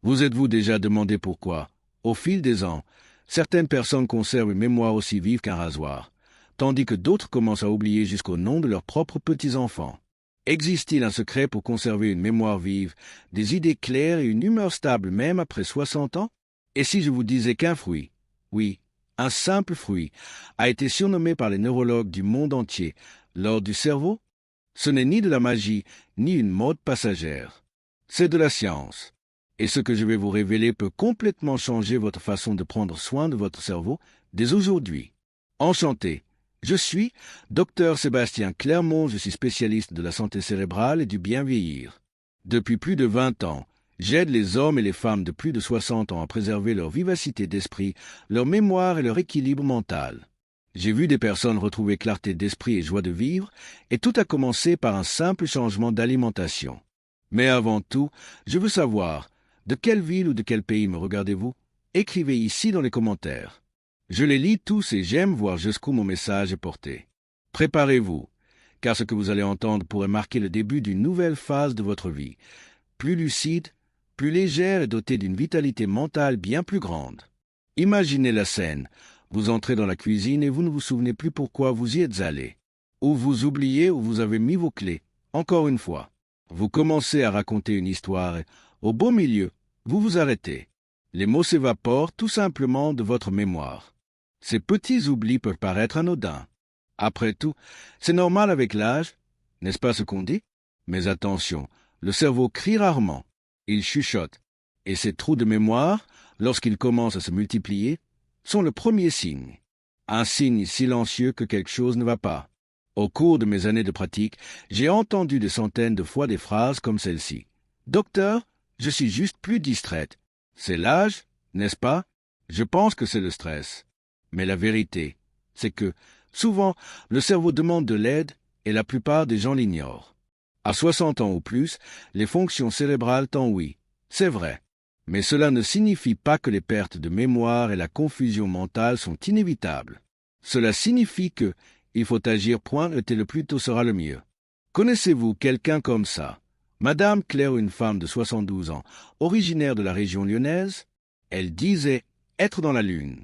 Vous êtes-vous déjà demandé pourquoi, au fil des ans, certaines personnes conservent une mémoire aussi vive qu'un rasoir, tandis que d'autres commencent à oublier jusqu'au nom de leurs propres petits-enfants? Existe-t-il un secret pour conserver une mémoire vive, des idées claires et une humeur stable même après 60 ans? Et si je vous disais qu'un fruit, oui, un simple fruit, a été surnommé par les neurologues du monde entier l'or du cerveau? Ce n'est ni de la magie, ni une mode passagère. C'est de la science. Et ce que je vais vous révéler peut complètement changer votre façon de prendre soin de votre cerveau dès aujourd'hui. Enchanté. Je suis Dr Sébastien Clermont, je suis spécialiste de la santé cérébrale et du bien vieillir. Depuis plus de 20 ans, j'aide les hommes et les femmes de plus de 60 ans à préserver leur vivacité d'esprit, leur mémoire et leur équilibre mental. J'ai vu des personnes retrouver clarté d'esprit et joie de vivre, et tout a commencé par un simple changement d'alimentation. Mais avant tout, je veux savoir, de quelle ville ou de quel pays me regardez-vous? Écrivez ici dans les commentaires. Je les lis tous et j'aime voir jusqu'où mon message est porté. Préparez-vous, car ce que vous allez entendre pourrait marquer le début d'une nouvelle phase de votre vie, plus lucide, plus légère et dotée d'une vitalité mentale bien plus grande. Imaginez la scène. Vous entrez dans la cuisine et vous ne vous souvenez plus pourquoi vous y êtes allé. Ou vous oubliez où vous avez mis vos clés. Encore une fois, vous commencez à raconter une histoire et, au beau milieu, vous vous arrêtez. Les mots s'évaporent tout simplement de votre mémoire. Ces petits oublis peuvent paraître anodins. Après tout, c'est normal avec l'âge, n'est-ce pas ce qu'on dit? Mais attention, le cerveau crie rarement, il chuchote, et ces trous de mémoire, lorsqu'ils commencent à se multiplier, sont le premier signe. Un signe silencieux que quelque chose ne va pas. Au cours de mes années de pratique, j'ai entendu des centaines de fois des phrases comme celle-ci. « Docteur, je suis juste plus distraite. » C'est l'âge, n'est-ce pas? Je pense que c'est le stress. Mais la vérité, c'est que, souvent, le cerveau demande de l'aide et la plupart des gens l'ignorent. À 60 ans ou plus, les fonctions cérébrales t'en oui, c'est vrai. Mais cela ne signifie pas que les pertes de mémoire et la confusion mentale sont inévitables. Cela signifie que il faut agir point et le plus tôt sera le mieux. Connaissez-vous quelqu'un comme ça? Madame Claire, une femme de 72 ans, originaire de la région lyonnaise, elle disait être dans la lune.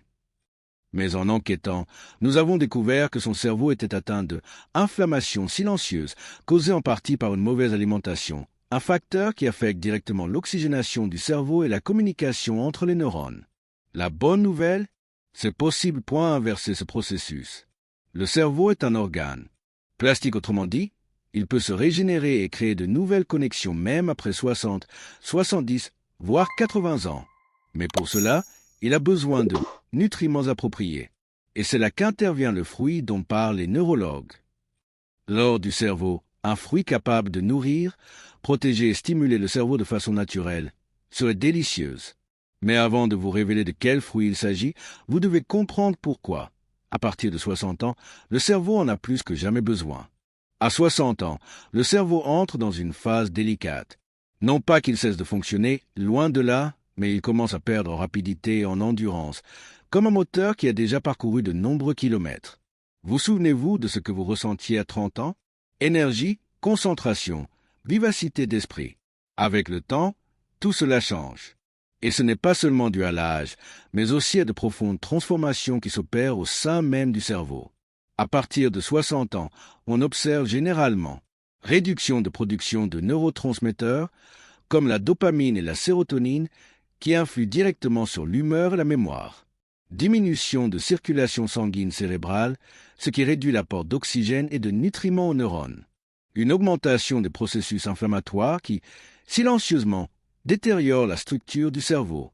Mais en enquêtant, nous avons découvert que son cerveau était atteint de inflammation silencieuse, causée en partie par une mauvaise alimentation, un facteur qui affecte directement l'oxygénation du cerveau et la communication entre les neurones. La bonne nouvelle, c'est possible point inverser ce processus. Le cerveau est un organe. Plastique autrement dit, il peut se régénérer et créer de nouvelles connexions même après 60, 70, voire 80 ans. Mais pour cela, il a besoin de nutriments appropriés. Et c'est là qu'intervient le fruit dont parlent les neurologues. L'or du cerveau, un fruit capable de nourrir, protéger et stimuler le cerveau de façon naturelle, serait délicieuse. Mais avant de vous révéler de quel fruit il s'agit, vous devez comprendre pourquoi. À partir de 60 ans, le cerveau en a plus que jamais besoin. À 60 ans, le cerveau entre dans une phase délicate. Non pas qu'il cesse de fonctionner, loin de là, mais il commence à perdre en rapidité et en endurance, comme un moteur qui a déjà parcouru de nombreux kilomètres. Vous souvenez-vous de ce que vous ressentiez à 30 ans? Énergie, concentration, vivacité d'esprit. Avec le temps, tout cela change. Et ce n'est pas seulement dû à l'âge, mais aussi à de profondes transformations qui s'opèrent au sein même du cerveau. À partir de 60 ans, on observe généralement réduction de production de neurotransmetteurs, comme la dopamine et la sérotonine, qui influent directement sur l'humeur et la mémoire. Diminution de circulation sanguine cérébrale, ce qui réduit l'apport d'oxygène et de nutriments aux neurones. Une augmentation des processus inflammatoires qui, silencieusement, détériore la structure du cerveau.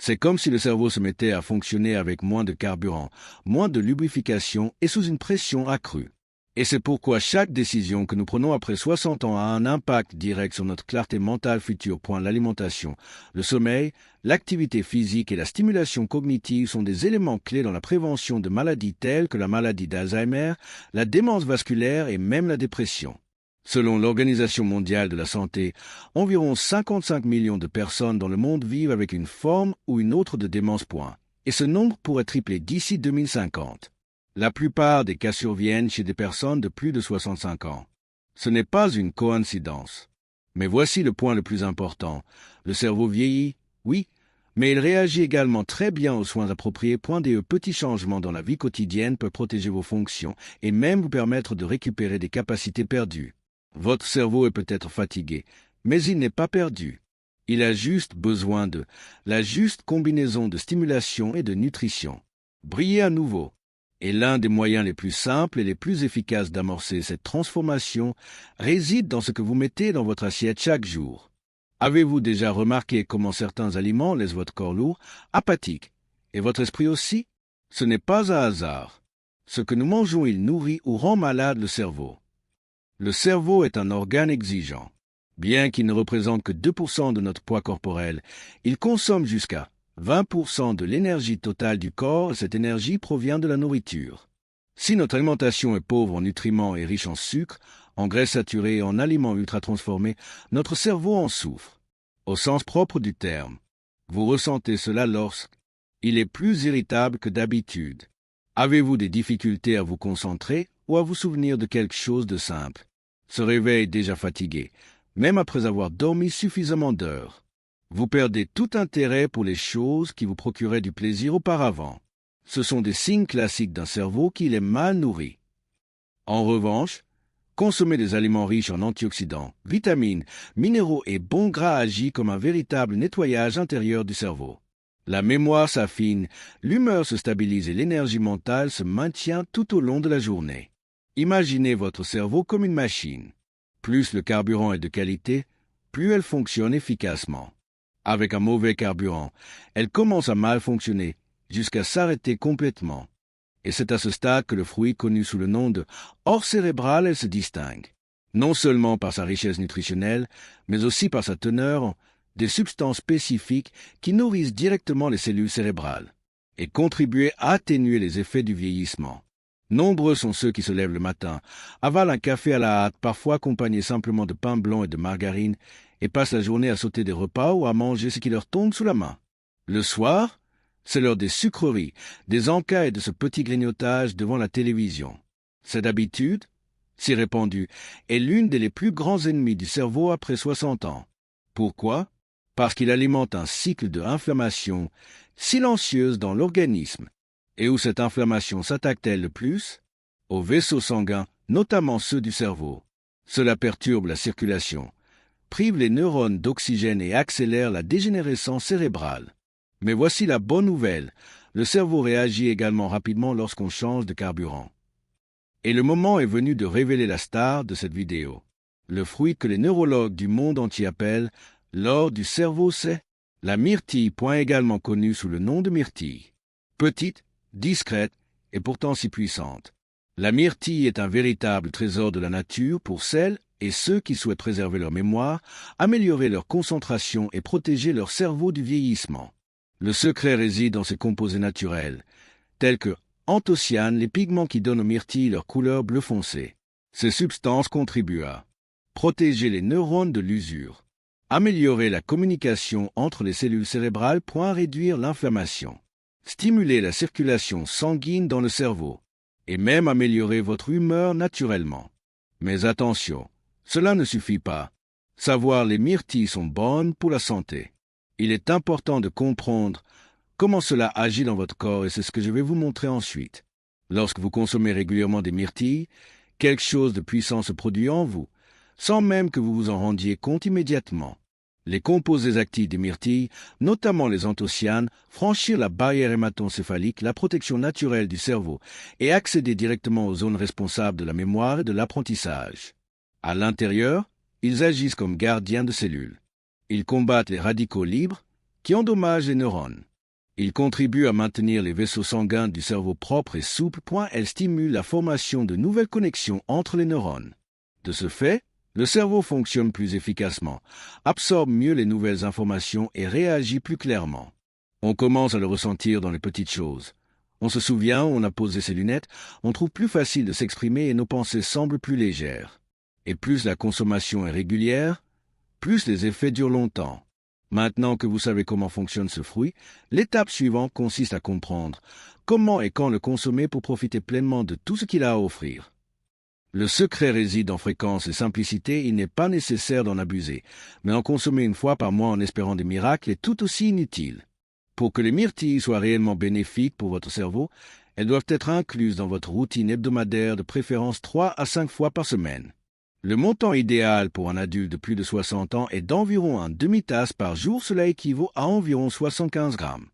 C'est comme si le cerveau se mettait à fonctionner avec moins de carburant, moins de lubrification et sous une pression accrue. Et c'est pourquoi chaque décision que nous prenons après 60 ans a un impact direct sur notre clarté mentale future. L'alimentation, le sommeil, l'activité physique et la stimulation cognitive sont des éléments clés dans la prévention de maladies telles que la maladie d'Alzheimer, la démence vasculaire et même la dépression. Selon l'Organisation mondiale de la santé, environ 55 millions de personnes dans le monde vivent avec une forme ou une autre de démence. Et ce nombre pourrait tripler d'ici 2050. La plupart des cas surviennent chez des personnes de plus de 65 ans. Ce n'est pas une coïncidence. Mais voici le point le plus important. Le cerveau vieillit, Oui, mais il réagit également très bien aux soins appropriés. Des petits changements dans la vie quotidienne peuvent protéger vos fonctions et même vous permettre de récupérer des capacités perdues. Votre cerveau est peut-être fatigué, mais il n'est pas perdu. Il a juste besoin de la juste combinaison de stimulation et de nutrition. Briller à nouveau est l'un des moyens les plus simples et les plus efficaces d'amorcer cette transformation réside dans ce que vous mettez dans votre assiette chaque jour. Avez-vous déjà remarqué comment certains aliments laissent votre corps lourd, apathique, et votre esprit aussi? Ce n'est pas un hasard. Ce que nous mangeons, il nourrit ou rend malade le cerveau. Le cerveau est un organe exigeant. Bien qu'il ne représente que 2% de notre poids corporel, il consomme jusqu'à 20% de l'énergie totale du corps et cette énergie provient de la nourriture. Si notre alimentation est pauvre en nutriments et riche en sucre, en graisses saturées et en aliments ultra-transformés, notre cerveau en souffre. Au sens propre du terme, vous ressentez cela lorsqu'il est plus irritable que d'habitude. Avez-vous des difficultés à vous concentrer ou à vous souvenir de quelque chose de simple? Se réveille déjà fatigué, même après avoir dormi suffisamment d'heures. Vous perdez tout intérêt pour les choses qui vous procuraient du plaisir auparavant. Ce sont des signes classiques d'un cerveau qui est mal nourri. En revanche, consommer des aliments riches en antioxydants, vitamines, minéraux et bons gras agit comme un véritable nettoyage intérieur du cerveau. La mémoire s'affine, l'humeur se stabilise et l'énergie mentale se maintient tout au long de la journée. Imaginez votre cerveau comme une machine. Plus le carburant est de qualité, plus elle fonctionne efficacement. Avec un mauvais carburant, elle commence à mal fonctionner, jusqu'à s'arrêter complètement. Et c'est à ce stade que le fruit connu sous le nom de or cérébral, elle se distingue. Non seulement par sa richesse nutritionnelle, mais aussi par sa teneur en des substances spécifiques qui nourrissent directement les cellules cérébrales et contribuent à atténuer les effets du vieillissement. Nombreux sont ceux qui se lèvent le matin, avalent un café à la hâte, parfois accompagné simplement de pain blanc et de margarine, et passent la journée à sauter des repas ou à manger ce qui leur tombe sous la main. Le soir, c'est l'heure des sucreries, des encas et de ce petit grignotage devant la télévision. Cette habitude, si répandue, est l'une des plus grands ennemis du cerveau après 60 ans. Pourquoi? Parce qu'il alimente un cycle d'inflammation silencieuse dans l'organisme. Et où cette inflammation s'attaque-t-elle le plus? Aux vaisseaux sanguins, notamment ceux du cerveau. Cela perturbe la circulation, prive les neurones d'oxygène et accélère la dégénérescence cérébrale. Mais voici la bonne nouvelle, le cerveau réagit également rapidement lorsqu'on change de carburant. Et le moment est venu de révéler la star de cette vidéo. Le fruit que les neurologues du monde entier appellent l'or du cerveau, c'est la myrtille, également connue sous le nom de myrtille. Petite, discrète et pourtant si puissante. La myrtille est un véritable trésor de la nature pour celles et ceux qui souhaitent préserver leur mémoire, améliorer leur concentration et protéger leur cerveau du vieillissement. Le secret réside dans ses composés naturels, tels que anthocyanes, les pigments qui donnent aux myrtilles leur couleur bleu foncé. Ces substances contribuent à protéger les neurones de l'usure, améliorer la communication entre les cellules cérébrales, réduire l'inflammation, stimuler la circulation sanguine dans le cerveau, et même améliorer votre humeur naturellement. Mais attention, cela ne suffit pas. Savoir les myrtilles sont bonnes pour la santé. Il est important de comprendre comment cela agit dans votre corps et c'est ce que je vais vous montrer ensuite. Lorsque vous consommez régulièrement des myrtilles, quelque chose de puissant se produit en vous, sans même que vous vous en rendiez compte immédiatement. Les composés actifs des myrtilles, notamment les anthocyanes, franchirent la barrière hématoencéphalique, la protection naturelle du cerveau, et accéder directement aux zones responsables de la mémoire et de l'apprentissage. À l'intérieur, ils agissent comme gardiens de cellules. Ils combattent les radicaux libres qui endommagent les neurones. Ils contribuent à maintenir les vaisseaux sanguins du cerveau propres et souples. Elles stimulent la formation de nouvelles connexions entre les neurones. De ce fait, le cerveau fonctionne plus efficacement, absorbe mieux les nouvelles informations et réagit plus clairement. On commence à le ressentir dans les petites choses. On se souvient, on a posé ses lunettes, on trouve plus facile de s'exprimer et nos pensées semblent plus légères. Et plus la consommation est régulière, plus les effets durent longtemps. Maintenant que vous savez comment fonctionne ce fruit, l'étape suivante consiste à comprendre comment et quand le consommer pour profiter pleinement de tout ce qu'il a à offrir. Le secret réside en fréquence et simplicité, il n'est pas nécessaire d'en abuser, mais en consommer une fois par mois en espérant des miracles est tout aussi inutile. Pour que les myrtilles soient réellement bénéfiques pour votre cerveau, elles doivent être incluses dans votre routine hebdomadaire de préférence 3 à 5 fois par semaine. Le montant idéal pour un adulte de plus de 60 ans est d'environ un demi-tasse par jour, cela équivaut à environ 75 grammes.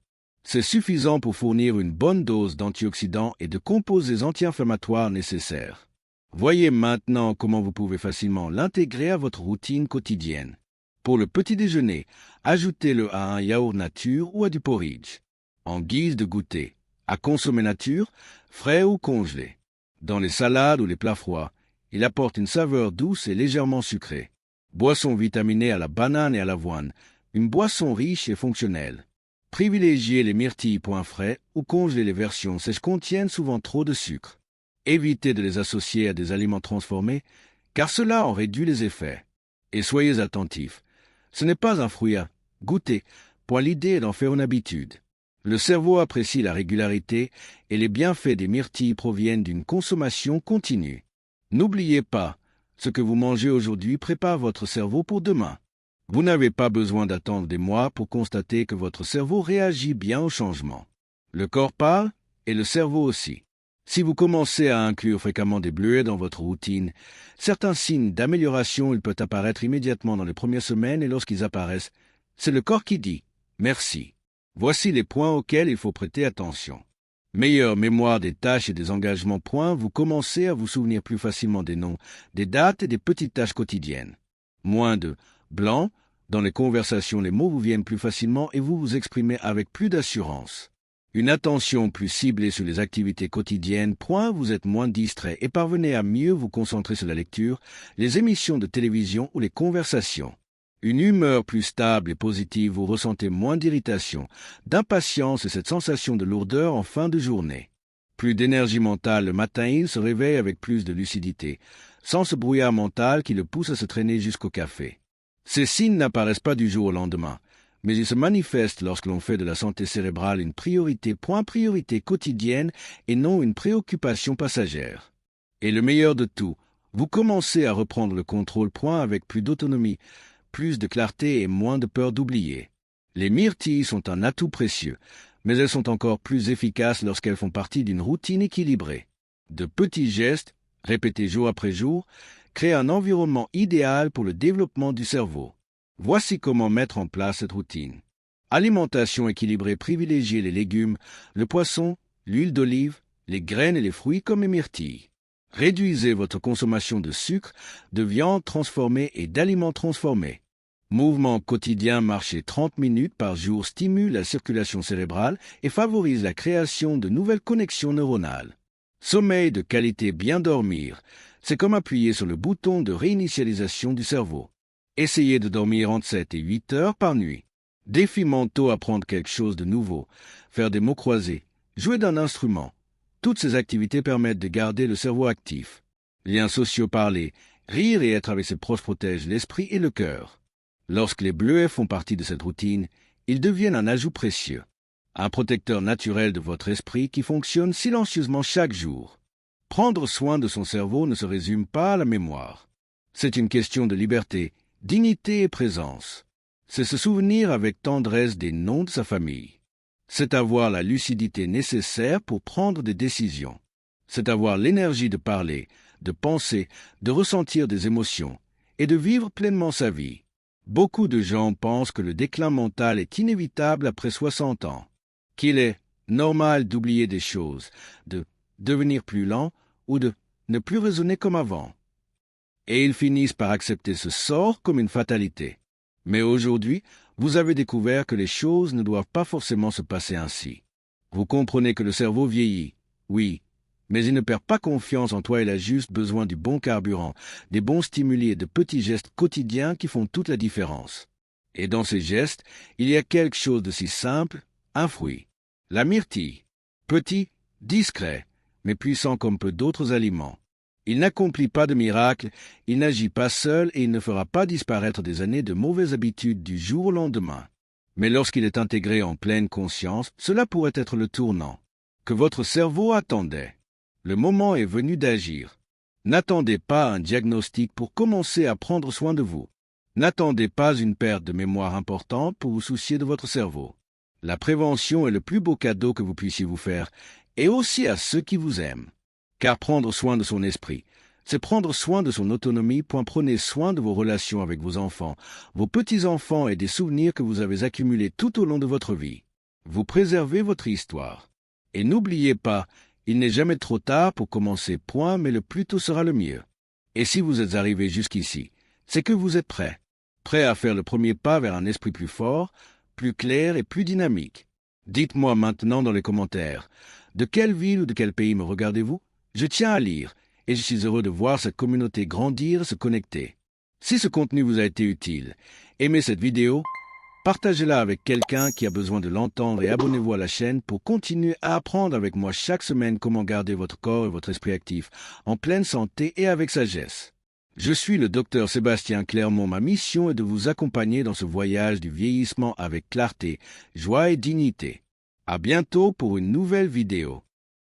C'est suffisant pour fournir une bonne dose d'antioxydants et de composés anti-inflammatoires nécessaires. Voyez maintenant comment vous pouvez facilement l'intégrer à votre routine quotidienne. Pour le petit déjeuner, ajoutez-le à un yaourt nature ou à du porridge. En guise de goûter, à consommer nature, frais ou congelé. Dans les salades ou les plats froids, il apporte une saveur douce et légèrement sucrée. Boisson vitaminée à la banane et à l'avoine, une boisson riche et fonctionnelle. Privilégiez les myrtilles point frais ou congelez les versions sèches contiennent souvent trop de sucre. Évitez de les associer à des aliments transformés, car cela en réduit les effets. Et soyez attentifs, ce n'est pas un fruit à goûter, point l'idée est d'en faire une habitude. Le cerveau apprécie la régularité et les bienfaits des myrtilles proviennent d'une consommation continue. N'oubliez pas, ce que vous mangez aujourd'hui prépare votre cerveau pour demain. Vous n'avez pas besoin d'attendre des mois pour constater que votre cerveau réagit bien au changement. Le corps parle et le cerveau aussi. Si vous commencez à inclure fréquemment des bleuets dans votre routine, certains signes d'amélioration peuvent apparaître immédiatement dans les premières semaines et lorsqu'ils apparaissent, c'est le corps qui dit « merci ». Voici les points auxquels il faut prêter attention. Meilleure mémoire des tâches et des engagements. Vous commencez à vous souvenir plus facilement des noms, des dates et des petites tâches quotidiennes. Moins de blanc. Dans les conversations, les mots vous viennent plus facilement et vous vous exprimez avec plus d'assurance. Une attention plus ciblée sur les activités quotidiennes. Vous êtes moins distrait et parvenez à mieux vous concentrer sur la lecture, les émissions de télévision ou les conversations. Une humeur plus stable et positive, vous ressentez moins d'irritation, d'impatience et cette sensation de lourdeur en fin de journée. Plus d'énergie mentale le matin, il se réveille avec plus de lucidité, sans ce brouillard mental qui le pousse à se traîner jusqu'au café. Ces signes n'apparaissent pas du jour au lendemain, mais ils se manifestent lorsque l'on fait de la santé cérébrale une priorité, priorité quotidienne et non une préoccupation passagère. Et le meilleur de tout, vous commencez à reprendre le contrôle, avec plus d'autonomie, plus de clarté et moins de peur d'oublier. Les myrtilles sont un atout précieux, mais elles sont encore plus efficaces lorsqu'elles font partie d'une routine équilibrée. De petits gestes, répétés jour après jour, créent un environnement idéal pour le développement du cerveau. Voici comment mettre en place cette routine. Alimentation équilibrée, privilégiez les légumes, le poisson, l'huile d'olive, les graines et les fruits comme les myrtilles. Réduisez votre consommation de sucre, de viande transformée et d'aliments transformés. Mouvement quotidien, marcher 30 minutes par jour stimule la circulation cérébrale et favorise la création de nouvelles connexions neuronales. Sommeil de qualité, bien dormir, c'est comme appuyer sur le bouton de réinitialisation du cerveau. Essayez de dormir entre 7 et 8 heures par nuit. Défis mentaux, apprendre quelque chose de nouveau, faire des mots croisés, jouer d'un instrument. Toutes ces activités permettent de garder le cerveau actif. Liens sociaux, parler, rire et être avec ses proches protègent l'esprit et le cœur. Lorsque les bleuets font partie de cette routine, ils deviennent un ajout précieux, un protecteur naturel de votre esprit qui fonctionne silencieusement chaque jour. Prendre soin de son cerveau ne se résume pas à la mémoire. C'est une question de liberté, dignité et présence. C'est se souvenir avec tendresse des noms de sa famille. C'est avoir la lucidité nécessaire pour prendre des décisions. C'est avoir l'énergie de parler, de penser, de ressentir des émotions et de vivre pleinement sa vie. Beaucoup de gens pensent que le déclin mental est inévitable après 60 ans, qu'il est normal d'oublier des choses, de devenir plus lent ou de ne plus raisonner comme avant. Et ils finissent par accepter ce sort comme une fatalité. Mais aujourd'hui, vous avez découvert que les choses ne doivent pas forcément se passer ainsi. Vous comprenez que le cerveau vieillit, oui, mais il ne perd pas confiance en toi, il a juste besoin du bon carburant, des bons stimuli et de petits gestes quotidiens qui font toute la différence. Et dans ces gestes, il y a quelque chose de si simple, un fruit. La myrtille. Petit, discret, mais puissant comme peu d'autres aliments. Il n'accomplit pas de miracle, il n'agit pas seul et il ne fera pas disparaître des années de mauvaises habitudes du jour au lendemain. Mais lorsqu'il est intégré en pleine conscience, cela pourrait être le tournant que votre cerveau attendait. Le moment est venu d'agir. N'attendez pas un diagnostic pour commencer à prendre soin de vous. N'attendez pas une perte de mémoire importante pour vous soucier de votre cerveau. La prévention est le plus beau cadeau que vous puissiez vous faire, et aussi à ceux qui vous aiment. Car prendre soin de son esprit, c'est prendre soin de son autonomie. Prenez soin de vos relations avec vos enfants, vos petits-enfants et des souvenirs que vous avez accumulés tout au long de votre vie. Vous préservez votre histoire. Et n'oubliez pas, il n'est jamais trop tard pour commencer, mais le plus tôt sera le mieux. Et si vous êtes arrivé jusqu'ici, c'est que vous êtes prêt. Prêt à faire le premier pas vers un esprit plus fort, plus clair et plus dynamique. Dites-moi maintenant dans les commentaires, de quelle ville ou de quel pays me regardez-vous? Je tiens à lire, et je suis heureux de voir cette communauté grandir et se connecter. Si ce contenu vous a été utile, aimez cette vidéo, partagez-la avec quelqu'un qui a besoin de l'entendre et abonnez-vous à la chaîne pour continuer à apprendre avec moi chaque semaine comment garder votre corps et votre esprit actifs, en pleine santé et avec sagesse. Je suis le docteur Sébastien Clermont. Ma mission est de vous accompagner dans ce voyage du vieillissement avec clarté, joie et dignité. À bientôt pour une nouvelle vidéo.